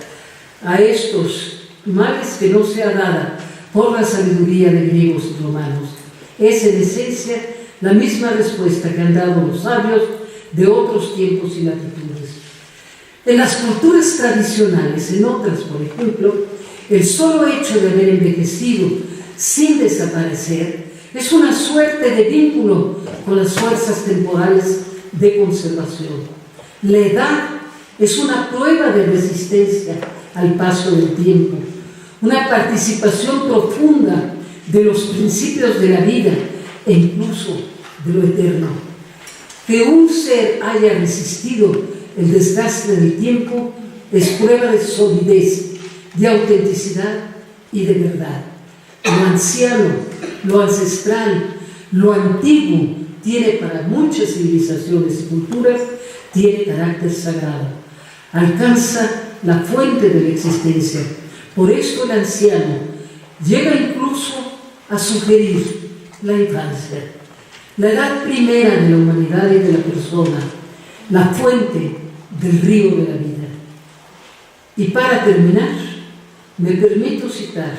S2: a estos males que no sea dada por la sabiduría de griegos y romanos. Es en esencia la misma respuesta que han dado los sabios de otros tiempos y latitudes. En las culturas tradicionales, en otras, por ejemplo, el solo hecho de haber envejecido sin desaparecer es una suerte de vínculo con las fuerzas temporales de conservación. La edad es una prueba de resistencia al paso del tiempo, una participación profunda de los principios de la vida e incluso de lo eterno. Que un ser haya resistido el desgaste del tiempo es prueba de solidez, de autenticidad y de verdad. Lo anciano, lo ancestral, lo antiguo tiene para muchas civilizaciones y culturas, tiene carácter sagrado. Alcanza la fuente de la existencia. Por esto el anciano llega incluso a sugerir la infancia, la edad primera de la humanidad y de la persona, la fuente del río de la vida. Y para terminar, me permito citar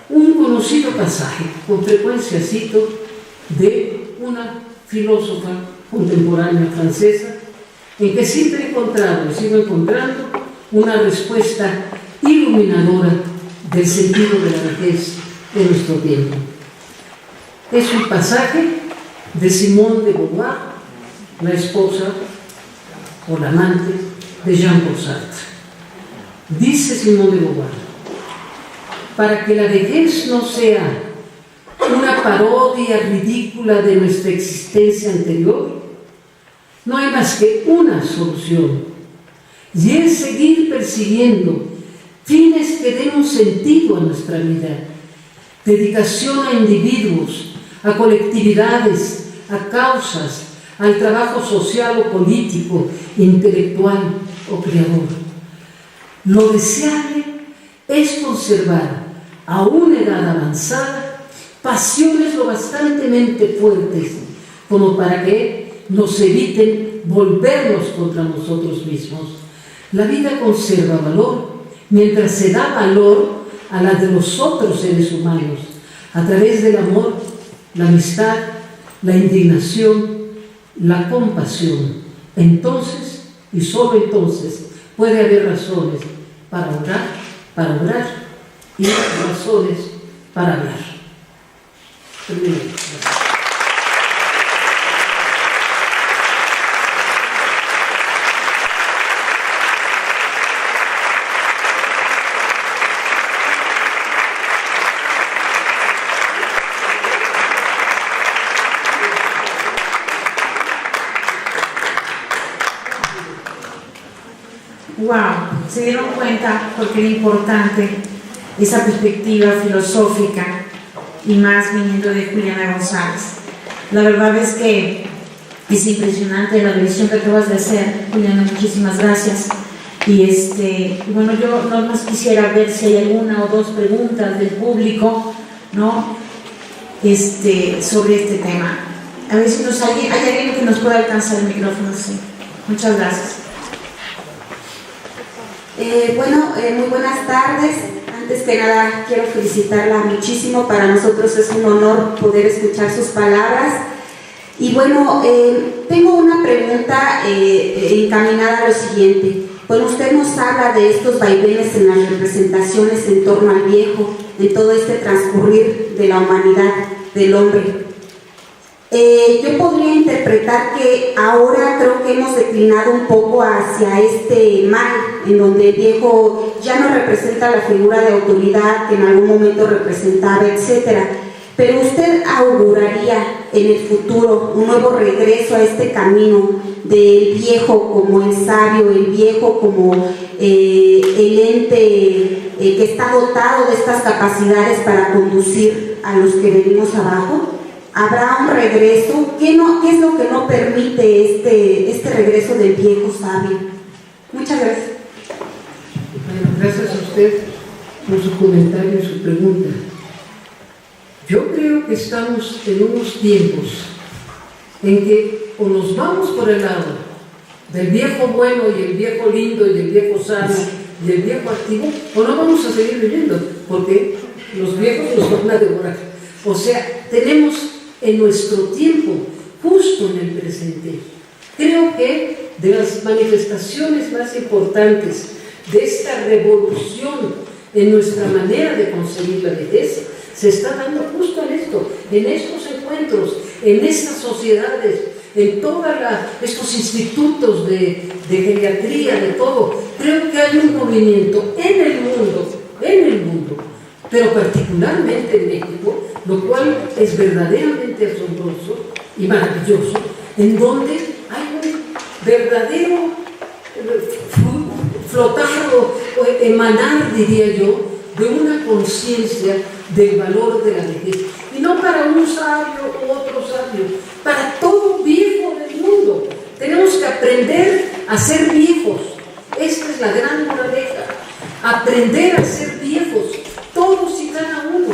S2: un conocido pasaje, con frecuencia cito, de una filósofa contemporánea francesa, en que siempre he encontrado y sigo encontrando una respuesta iluminadora del sentido de la vejez en nuestro tiempo. Es un pasaje de Simone de Beauvoir, la esposa o la amante de Jean-Paul Sartre. Dice Simone de Beauvoir: para que la vejez no sea una parodia ridícula de nuestra existencia anterior, no hay más que una solución, y es seguir persiguiendo fines que den un sentido a nuestra vida, dedicación a individuos, a colectividades, a causas, al trabajo social o político, intelectual o creador. Lo deseable es conservar a una edad avanzada pasiones lo bastantemente fuertes como para que nos eviten volvernos contra nosotros mismos. La vida conserva valor mientras se da valor a la de los otros seres humanos a través del amor, la amistad, la indignación, la compasión. Entonces, y solo entonces, puede haber razones para orar y razones para hablar.
S1: Wow, se dieron cuenta porque era importante esa perspectiva filosófica y más viniendo de Juliana González. La verdad es que es impresionante la revisión que acabas de hacer, Juliana, muchísimas gracias. Y bueno, yo no más quisiera ver si hay alguna o dos preguntas del público, ¿no? Sobre este tema. A ver si hay alguien que nos pueda alcanzar el micrófono. Sí. Muchas gracias.
S3: Muy buenas tardes. Antes que nada quiero felicitarla muchísimo. Para nosotros es un honor poder escuchar sus palabras. Y bueno, tengo una pregunta encaminada a lo siguiente. Bueno, usted nos habla de estos vaivenes en las representaciones en torno al viejo, en todo este transcurrir de la humanidad, del hombre. Yo podría interpretar que ahora creo que hemos declinado un poco hacia este mal, en donde el viejo ya no representa la figura de autoridad que en algún momento representaba, etc. Pero usted auguraría en el futuro un nuevo regreso a este camino del viejo como el sabio, el viejo como el ente que está dotado de estas capacidades para conducir a los que venimos abajo? ¿Habrá un regreso? ¿Qué es lo que no permite este regreso del viejo sabio? Muchas gracias.
S2: Bueno, gracias a usted por su comentario y su pregunta. Yo creo que estamos en unos tiempos en que o nos vamos por el lado del viejo bueno y el viejo lindo y el viejo sano y el viejo activo, o no vamos a seguir viviendo, porque los viejos nos van a devorar. O sea, tenemos en nuestro tiempo, justo en el presente, creo que de las manifestaciones más importantes de esta revolución en nuestra manera de concebir la vejez, se está dando justo en esto, en estos encuentros, en estas sociedades, en todos estos institutos de geriatría, de todo. Creo que hay un movimiento en el mundo, pero particularmente en México, lo cual es verdaderamente asombroso y maravilloso, en donde hay un verdadero flotar o emanar, diría yo, de una conciencia del valor de la vejez. Y no para un sabio u otro sabio, para todo viejo del mundo. Tenemos que aprender a ser viejos. Esta es la gran moraleja. Aprender a ser viejos, todos y cada uno.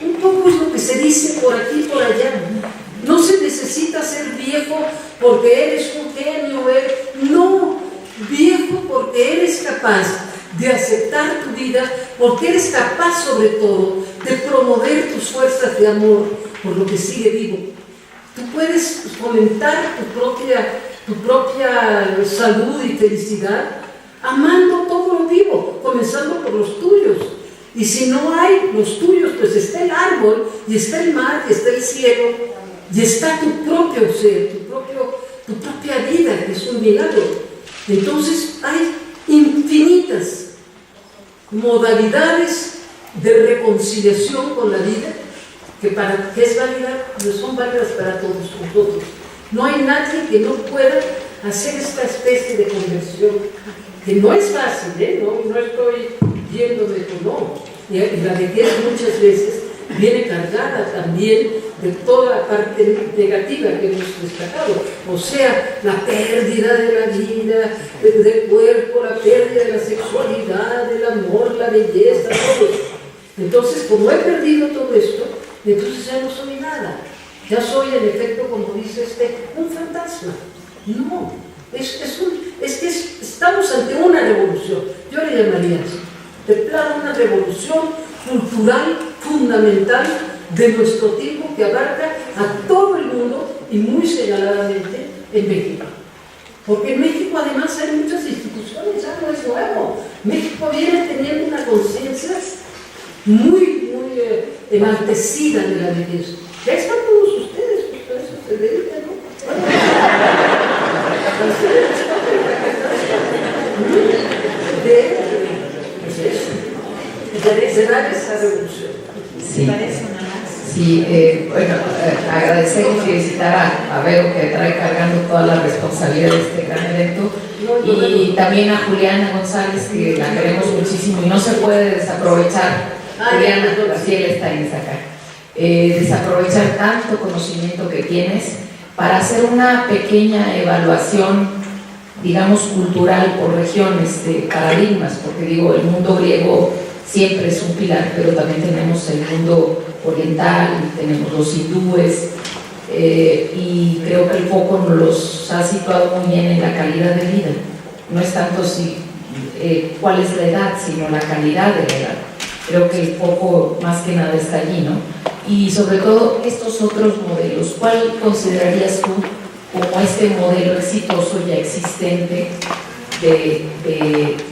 S2: Un poco es lo que se dice por aquí y por allá. No se necesita ser viejo porque eres un genio. No, viejo porque eres capaz de aceptar tu vida, porque eres capaz sobre todo de promover tus fuerzas de amor por lo que sigue vivo. Tú puedes fomentar tu propia salud y felicidad amando todo lo vivo, comenzando por los tuyos. Y si no hay los tuyos, pues está el árbol, y está el mar, y está el cielo, y está tu propio ser, tu propia vida, que es un milagro. Entonces hay infinitas modalidades de reconciliación con la vida que es válida, son válidas para todos nosotros. No hay nadie que no pueda hacer esta especie de conversión, que no es fácil, no estoy yéndome con no. Y la vejez muchas veces viene cargada también de toda la parte negativa que hemos destacado, o sea, la pérdida de la vida, del cuerpo, la pérdida de la sexualidad, del amor, la belleza, todo eso. Entonces, como he perdido todo esto, entonces ya no soy nada, ya soy en efecto, como dice un fantasma. No, es que estamos ante una revolución, yo le llamaría así, de plano una revolución cultural fundamental de nuestro tiempo que abarca a todo el mundo y muy señaladamente en México. Porque en México además hay muchas instituciones, ya no es nuevo. México viene teniendo una conciencia muy enaltecida de la vejez. Ya están todos ustedes, pues a eso se dedican, ¿no? De dar esa revolución.
S4: Sí. Sí, bueno, agradecer y felicitar a Vero, que trae cargando toda la responsabilidad de este gran evento, y también a Juliana González, que la queremos muchísimo y no se puede desaprovechar. Juliana, Graciela está ahí acá. Desaprovechar tanto conocimiento que tienes para hacer una pequeña evaluación, digamos, cultural por regiones, de paradigmas, porque digo, el mundo griego siempre es un pilar, pero también tenemos el mundo oriental, tenemos los hindúes, y creo que el foco nos los ha situado muy bien en la calidad de vida. No es tanto cuál es la edad, sino la calidad de la edad. Creo que el foco más que nada está allí, ¿no? Y sobre todo estos otros modelos, ¿cuál considerarías tú como este modelo exitoso ya existente de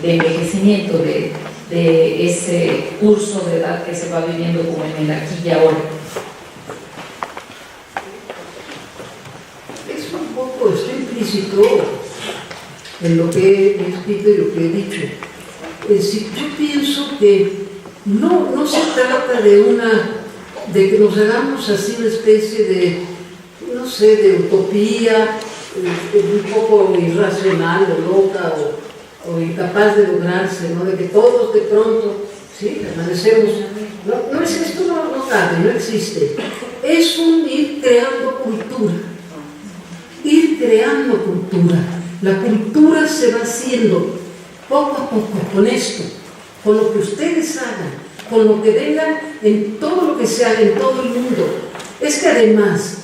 S4: envejecimiento, de ese curso de edad que se va viviendo como en el aquí y ahora?
S2: Es un poco, está implícito en lo que he escrito y lo que he dicho. Yo pienso que no se trata de que nos hagamos así una especie de, no sé, de utopía un poco irracional o loca o incapaz de lograrse, ¿no? De que todos de pronto, sí, permanecemos. No es esto, no cabe, no existe. Es un ir creando cultura. Ir creando cultura. La cultura se va haciendo poco a poco con esto, con lo que ustedes hagan, con lo que vengan en todo lo que se haga en todo el mundo. Es que además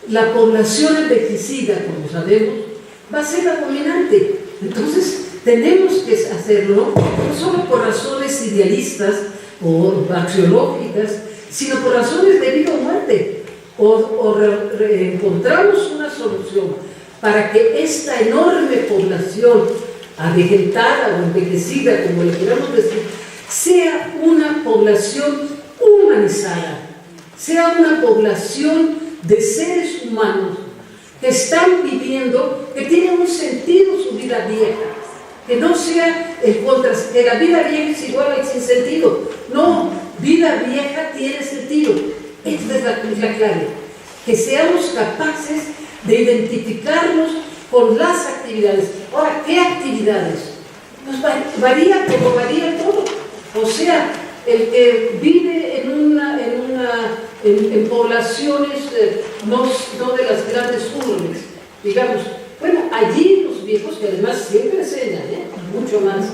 S2: la población envejecida, como sabemos, va a ser la dominante. Entonces tenemos que hacerlo no solo por razones idealistas o axiológicas, sino por razones de vida o muerte. O encontramos una solución para que esta enorme población avejentada o envejecida, como le queramos decir, sea una población humanizada, sea una población de seres humanos que están viviendo, que tienen un sentido su vida vieja, que no sea el contraste, que la vida vieja es igual al sin sentido. No, vida vieja tiene sentido. Esta es la clave, que seamos capaces de identificarnos con las actividades. Ahora, ¿qué actividades? Pues varía como varía todo. O sea, el que vive en poblaciones no de las grandes urbes, digamos, bueno, allí los viejos, que además siempre enseñan, mucho más,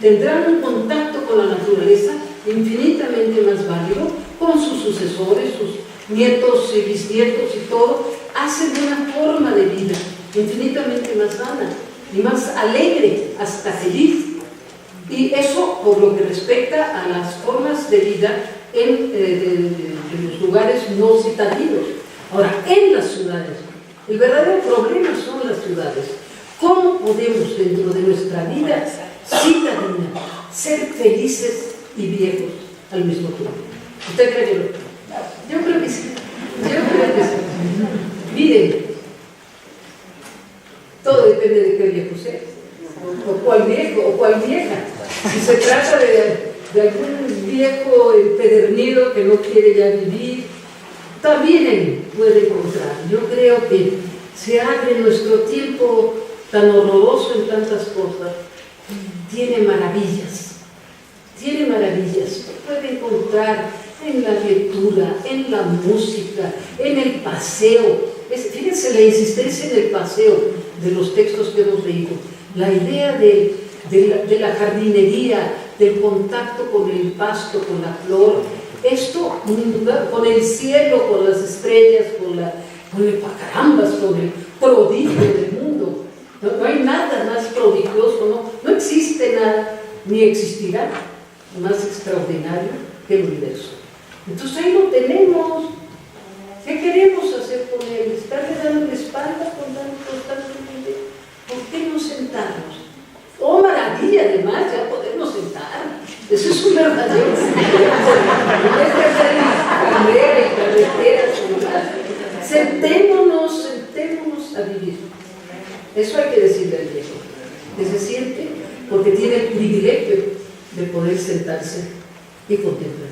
S2: tendrán un contacto con la naturaleza infinitamente más válido, con sus sucesores, sus nietos y bisnietos y todo, hacen una forma de vida infinitamente más sana y más alegre, hasta feliz. Y eso por lo que respecta a las formas de vida en los lugares no citadinos. Ahora, en las ciudades, el verdadero problema son las ciudades. ¿Cómo podemos dentro de nuestra vida citadina ser felices y viejos al mismo tiempo? ¿Usted cree que no? Yo creo que sí. Miren, todo depende de qué viejo sea, o cuál viejo, o cuál vieja. Si se trata de algún viejo empedernido que no quiere ya vivir, también puede encontrar. Yo creo que se abre nuestro tiempo tan horroroso en tantas cosas, tiene maravillas, puede encontrar en la lectura, en la música, en el paseo. Fíjense la insistencia en el paseo de los textos que hemos leído, la idea de la jardinería, del contacto con el pasto, con la flor, esto con el cielo, con las estrellas, con el pacarambas, con el prodigio del mundo. No hay nada más prodigioso, no existe nada, ni existirá más extraordinario que el universo. Entonces ahí lo tenemos. ¿Qué queremos hacer con él? ¿Estarle dando la espalda constantemente? ¿Por qué no sentarnos? ¡Oh, maravilla! Además, ya podemos sentar. Eso es un verdadero. No es que hacer carrera y carreteras. Sentémonos a vivir. Eso hay que decirle al viejo. Que se siente porque tiene el privilegio de poder sentarse y contemplar.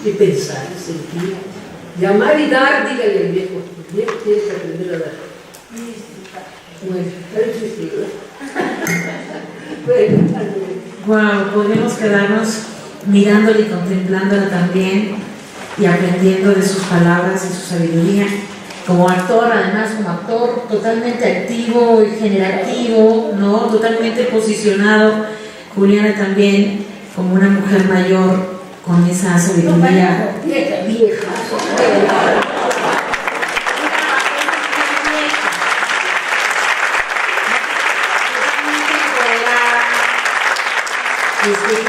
S2: Y pensar, sentir. Llamar y dar, dígale al viejo. El viejo tiene que aprender a dar.
S1: Wow, podemos quedarnos mirándole y contemplándola también y aprendiendo de sus palabras y su sabiduría. Como actor, además, como actor totalmente activo y generativo, ¿no? Totalmente posicionado. Juliana también como una mujer mayor con esa sabiduría.
S2: Vieja.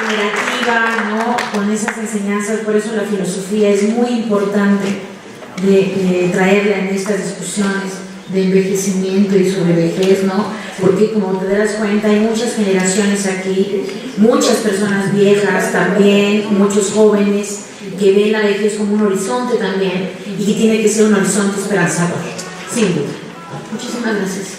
S1: Generativa, ¿no? Con esas enseñanzas. Por eso la filosofía es muy importante de traerla en estas discusiones de envejecimiento y sobre vejez, ¿no? Porque como te das cuenta hay muchas generaciones aquí, muchas personas viejas también, muchos jóvenes que ven la vejez como un horizonte también y que tiene que ser un horizonte esperanzador, sin duda. Muchísimas gracias.